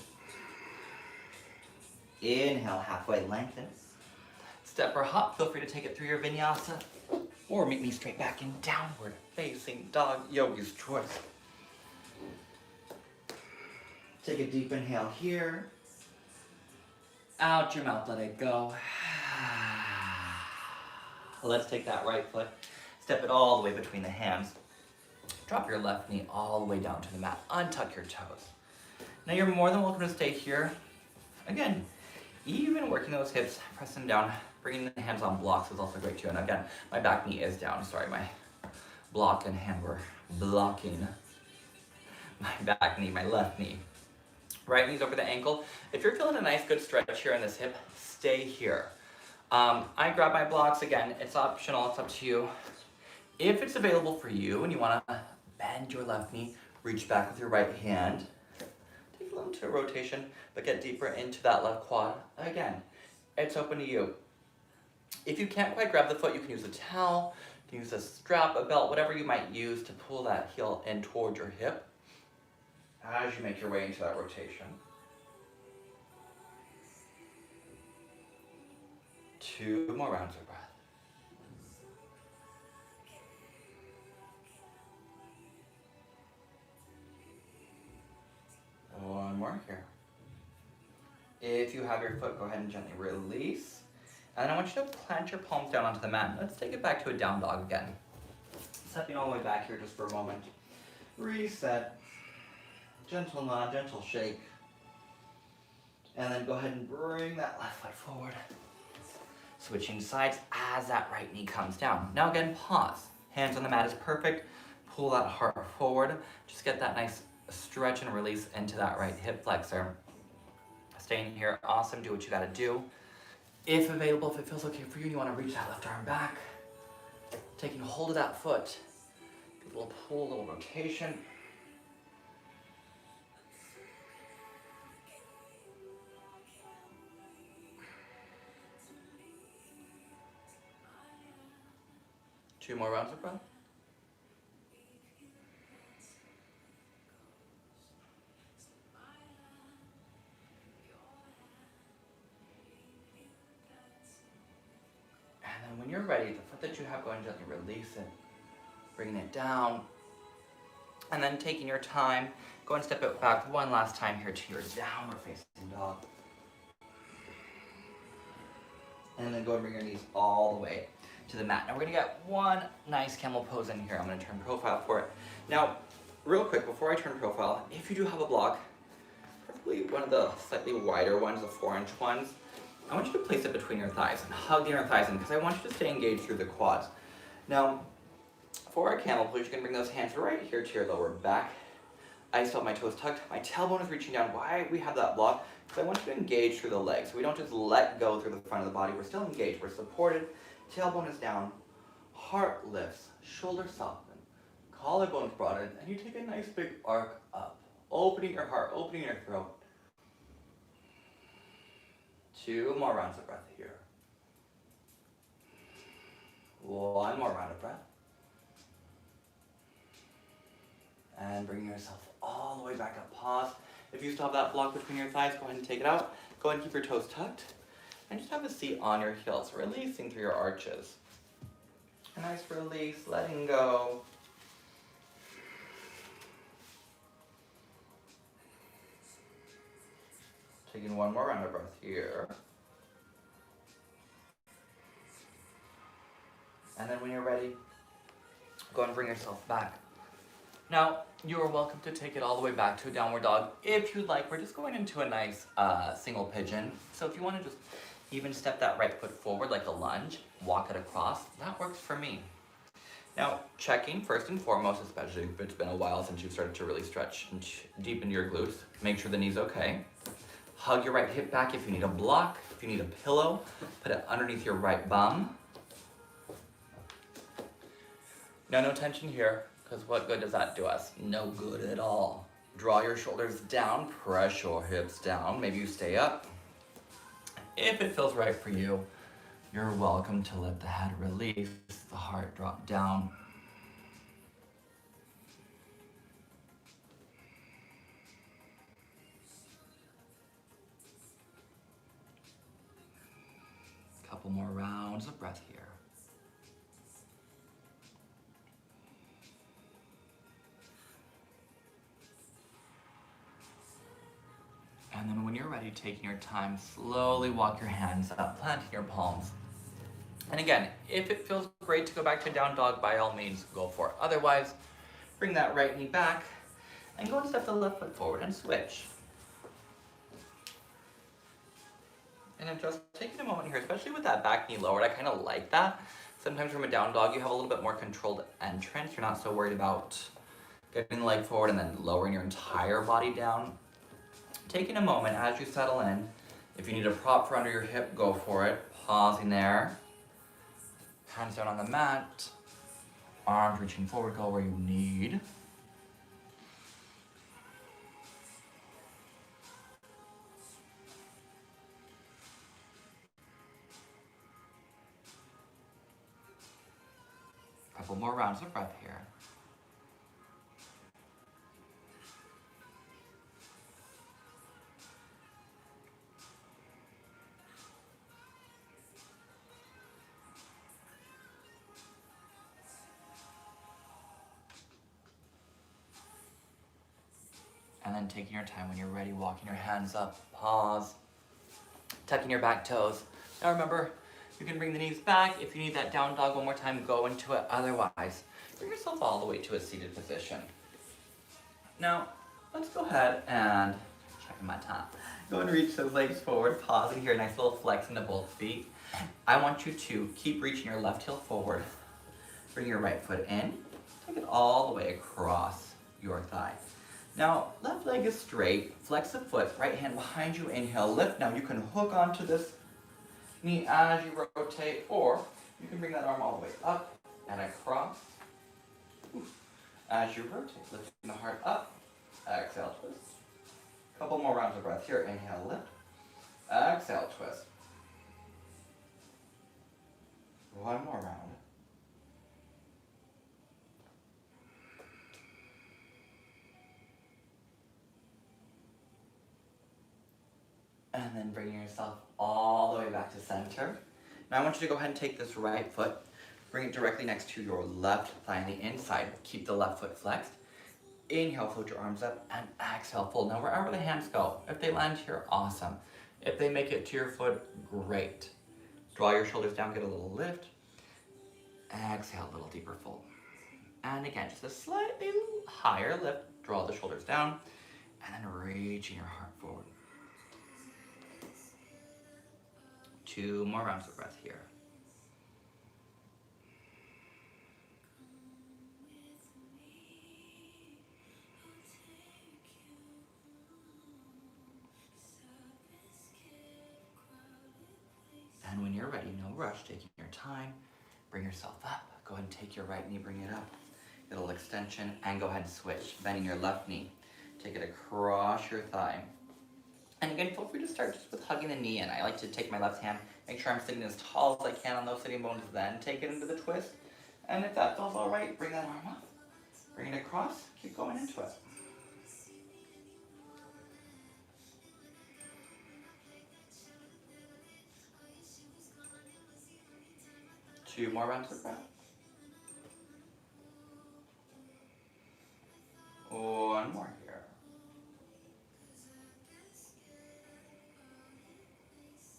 Inhale, halfway lengthen. Step or hop, feel free to take it through your vinyasa. Or meet me straight back in downward facing dog, yogi's choice. Take a deep inhale here. Out your mouth, let it go. Let's take that right foot, step it all the way between the hands. Drop your left knee all the way down to the mat. Untuck your toes. Now you're more than welcome to stay here. Again, even working those hips, pressing down, bringing the hands on blocks is also great too. And again, my back knee is down. Sorry, my block and hand were blocking my back knee, my left knee. Right knee's over the ankle. If you're feeling a nice good stretch here in this hip, stay here. I grab my blocks. Again, it's optional, it's up to you. If it's available for you and you want to bend your left knee, reach back with your right hand. Take a little to a rotation, but get deeper into that left quad. Again, it's open to you. If you can't quite grab the foot, you can use a towel, you can use a strap, a belt, whatever you might use to pull that heel in toward your hip as you make your way into that rotation. 2 more rounds of breath. One more here. If you have your foot, go ahead and gently release. And I want you to plant your palms down onto the mat. Let's take it back to a down dog again. Stepping all the way back here just for a moment. Reset. Gentle nod, gentle shake. And then go ahead and bring that left foot forward. Switching sides as that right knee comes down. Now again, pause. Hands on the mat is perfect. Pull that heart forward. Just get that nice stretch and release into that right hip flexor. Staying here, awesome. Do what you gotta do. If available, if it feels okay for you, you wanna reach that left arm back. Taking hold of that foot. little pull, a little rotation. Two more rounds of breath. And then when you're ready, the foot that you have, go ahead and gently release it. Bringing it down. And then taking your time, go and step it back one last time here to your downward facing dog. And then go and bring your knees all the way to the mat. Now we're gonna get one nice camel pose in here. I'm gonna turn profile for it. Now, real quick, before I turn profile, if you do have a block, preferably one of the slightly wider ones, the 4-inch ones, I want you to place it between your thighs and hug the inner thighs in because I want you to stay engaged through the quads. Now, for our camel pose, you can bring those hands right here to your lower back. I still have my toes tucked. My tailbone is reaching down. Why we have that block? Because I want you to engage through the legs. So we don't just let go through the front of the body. We're still engaged. We're supported. Tailbone is down. Heart lifts. Shoulders soften. Collarbones broaden. And you take a nice big arc up. Opening your heart. Opening your throat. 2 more rounds of breath here. 1 more round of breath. And bring yourself all the way back up. Pause. If you still have that block between your thighs, go ahead and take it out. Go ahead and keep your toes tucked. And just have a seat on your heels, releasing through your arches. A nice release, letting go. Taking 1 more round of breath here. And then when you're ready, go ahead and bring yourself back. Now, you are welcome to take it all the way back to a downward dog if you'd like. We're just going into a nice single pigeon. So if you want to just even step that right foot forward like a lunge, walk it across, that works for me. Now, checking first and foremost, especially if it's been a while since you've started to really stretch and deep into your glutes, make sure the knee's okay. Hug your right hip back if you need a block, if you need a pillow, put it underneath your right bum. Now, no tension here. Because what good does that do us? No good at all. Draw your shoulders down, press your hips down. Maybe you stay up. If it feels right for you, you're welcome to let the head release, the heart drop down. Couple more rounds of breath here. And then when you're ready, taking your time, slowly walk your hands up, planting your palms. And again, if it feels great to go back to down dog, by all means, go for it. Otherwise, bring that right knee back and go and step the left foot forward and switch. And then just taking a moment here, especially with that back knee lowered, I kind of like that. Sometimes from a down dog, you have a little bit more controlled entrance. You're not so worried about getting the leg forward and then lowering your entire body down. Taking a moment as you settle in, if you need a prop for under your hip, go for it. Pausing there. Hands down on the mat. Arms reaching forward, go where you need. Couple more rounds of breath here. And then taking your time when you're ready, walking your hands up, pause, tucking your back toes. Now remember, you can bring the knees back. If you need that down dog one more time, go into it. Otherwise, bring yourself all the way to a seated position. Now, let's go ahead and, checking my time, go and reach those legs forward, pausing here, nice little flex into both feet. I want you to keep reaching your left heel forward. Bring your right foot in, take it all the way across your thigh. Now, left leg is straight, flex the foot, right hand behind you, inhale, lift. Now you can hook onto this knee as you rotate, or you can bring that arm all the way up and across. as you rotate, lifting the heart up. Exhale, twist. Couple more rounds of breath here. Inhale, lift. Exhale, twist. One more round. And then bring yourself all the way back to center. Now I want you to go ahead and take this right foot, bring it directly next to your left thigh on the inside. Keep the left foot flexed. Inhale, float your arms up, and exhale, fold. Now wherever the hands go, if they land here, awesome. If they make it to your foot, great. Draw your shoulders down, get a little lift. Exhale, a little deeper fold. And again, just a slightly higher lift. Draw the shoulders down, and then reaching your heart forward. 2 more rounds of breath here. And when you're ready, no rush, taking your time, bring yourself up. Go ahead and take your right knee, bring it up. Get a little extension, and go ahead and switch. Bending your left knee. Take it across your thigh. And again, feel free to start just with hugging the knee in. I like to take my left hand, make sure I'm sitting as tall as I can on those sitting bones, then take it into the twist. And if that feels all right, bring that arm up. Bring it across, keep going into it. Two more rounds of breath. One more here.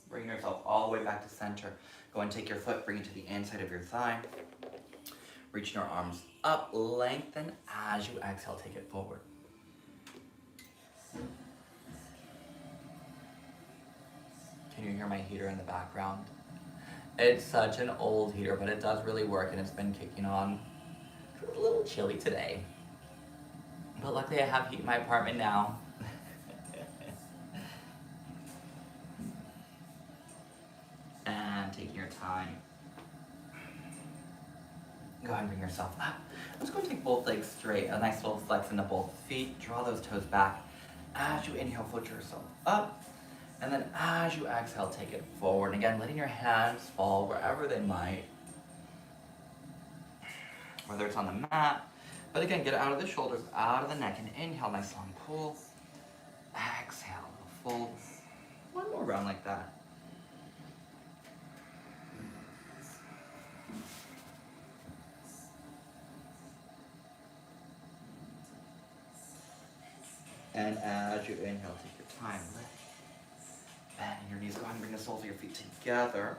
Bring yourself all the way back to center. Go and take your foot, bring it to the inside of your thigh. Reaching your arms up, lengthen. As you exhale, take it forward. Can you hear my heater in the background? It's such an old heater, but it does really work, and it's been kicking on. It's a little chilly today. But luckily I have heat in my apartment now. And taking your time. Go ahead and bring yourself up. Let's go take both legs straight. A nice little flex into both feet. Draw those toes back. As you inhale, float yourself up. And then as you exhale, take it forward. And again, letting your hands fall wherever they might. Whether it's on the mat. But again, get it out of the shoulders, out of the neck. And inhale, nice long pull. Exhale, fold. One more round like that. And as you inhale, take your time, lift. Bend your knees, go ahead and bring the soles of your feet together.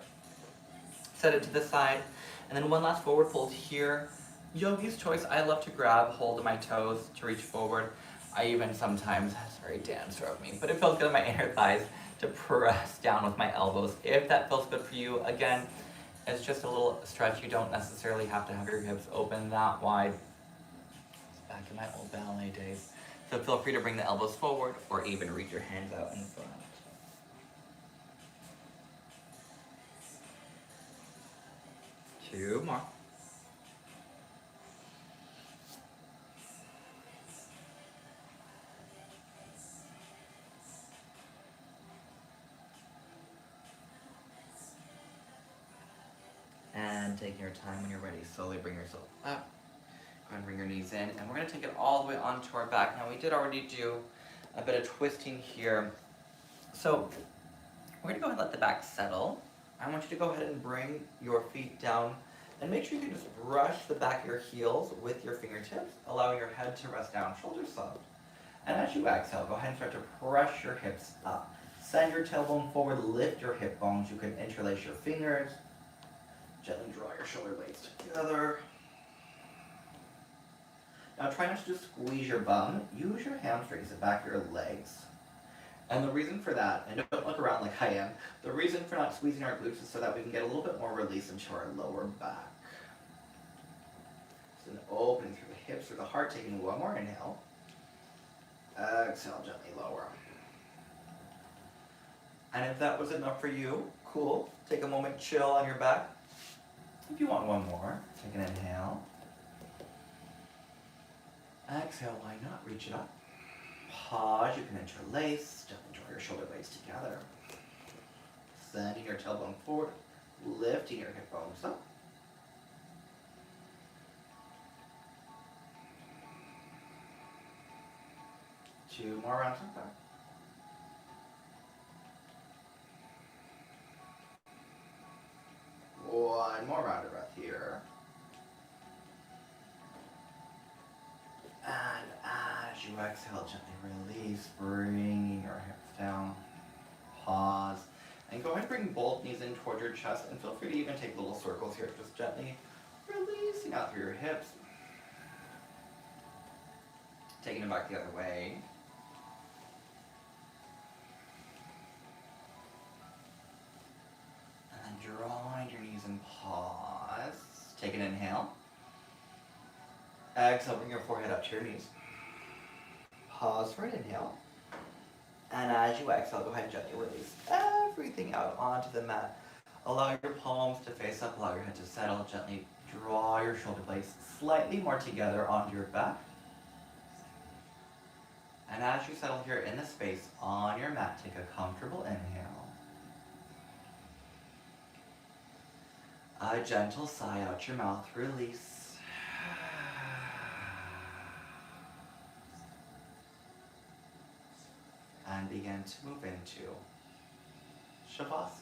Set it to the side. And then one last forward fold here. Yogi's choice, I love to grab hold of my toes to reach forward. I even sometimes, sorry, Dan struck me, but it feels good in my inner thighs to press down with my elbows. If that feels good for you, again, it's just a little stretch. You don't necessarily have to have your hips open that wide. Back in my old ballet days. So feel free to bring the elbows forward or even reach your hands out in front. Two more. And taking your time when you're ready, slowly bring yourself up. Go ahead and bring your knees in, and we're going to take it all the way onto our back. Now we did already do a bit of twisting here. So we're going to go ahead and let the back settle. I want you to go ahead and bring your feet down and make sure you can just brush the back of your heels with your fingertips, allowing your head to rest down, shoulders soft. And as you exhale, go ahead and start to press your hips up. Send your tailbone forward, lift your hip bones. You can interlace your fingers. Gently draw your shoulder blades together. Now try not to just squeeze your bum. Use your hamstrings, the back of your legs. And the reason for that, and don't look around like I am, the reason for not squeezing our glutes is so that we can get a little bit more release into our lower back. So an opening through the hips or the heart, taking one more inhale. Exhale, gently lower. And if that was enough for you, cool. Take a moment, chill on your back. If you want one more, take an inhale. Exhale, why not? Reach it up. Pause, you can interlace, gently draw your shoulder blades together. Sending your tailbone forward, lifting your hip bones up. Two more rounds like that. One more round of breath here. And as you exhale, gently release, bringing your hips down. Pause. And go ahead and bring both knees in towards your chest, and feel free to even take little circles here, just gently releasing out through your hips. Taking it back the other way. And then drawing your knees in, pause. Take an inhale. Exhale, bring your forehead up to your knees. Pause for an inhale. And as you exhale, go ahead and gently release everything out onto the mat. Allow your palms to face up, allow your head to settle. Gently draw your shoulder blades slightly more together onto your back. And as you settle here in the space on your mat, take a comfortable inhale. A gentle sigh out your mouth, release. And begin to move into Shavasana.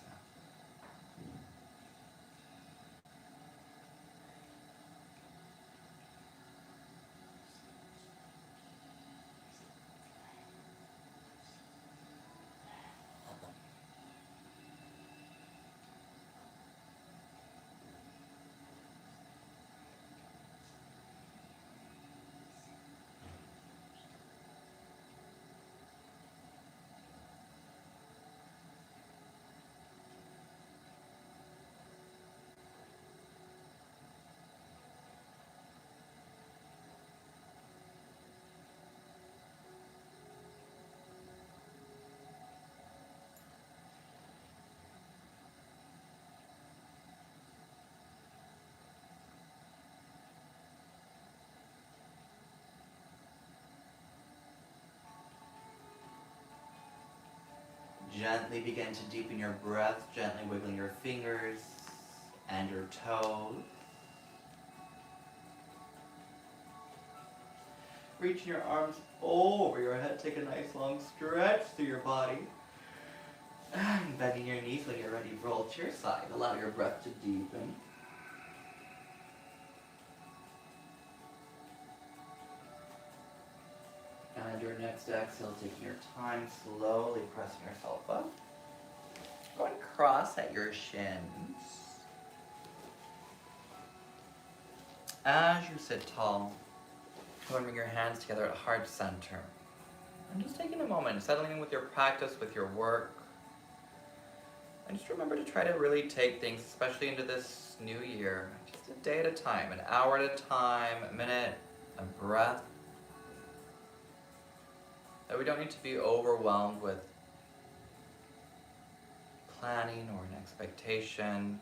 Gently begin to deepen your breath, gently wiggling your fingers and your toes. Reaching your arms over your head, take a nice long stretch through your body. And bending your knees when you're ready, roll to your side. Allow your breath to deepen. And your next exhale, taking your time, slowly pressing yourself up. Go and cross at your shins. As you sit tall, go and bring your hands together at heart center. And just taking a moment, settling in with your practice, with your work. And just remember to try to really take things, especially into this new year, just a day at a time, an hour at a time, a minute, a breath. That we don't need to be overwhelmed with planning or an expectation.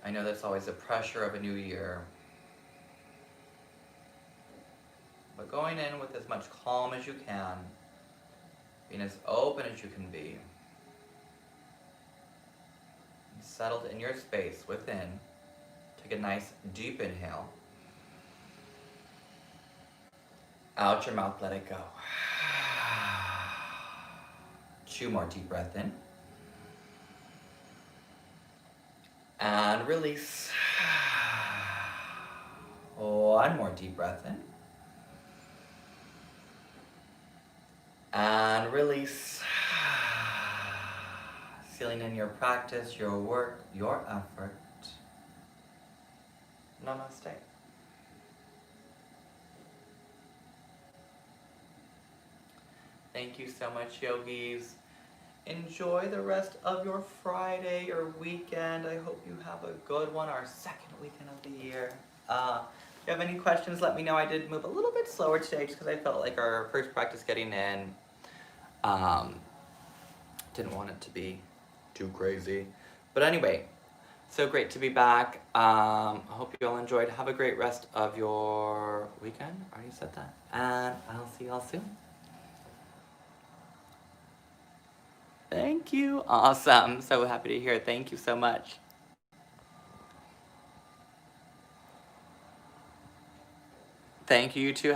I know that's always the pressure of a new year. But going in with as much calm as you can, being as open as you can be, and settled in your space within, take a nice deep inhale. Out your mouth, let it go. 2 more deep breath in. And release. 1 more deep breath in. And release. Sealing in your practice, your work, your effort. Namaste. Thank you so much, yogis. Enjoy the rest of your Friday or weekend. I hope you have a good one, our second weekend of the year. If you have any questions, let me know. I did move a little bit slower today just because I felt like our first practice getting in, didn't want it to be too crazy. But anyway, So great to be back. I hope you all enjoyed. Have a great rest of your weekend. I already said that. And I'll see y'all soon. Thank you. Awesome. So happy to hear. Thank you so much. Thank you, you too.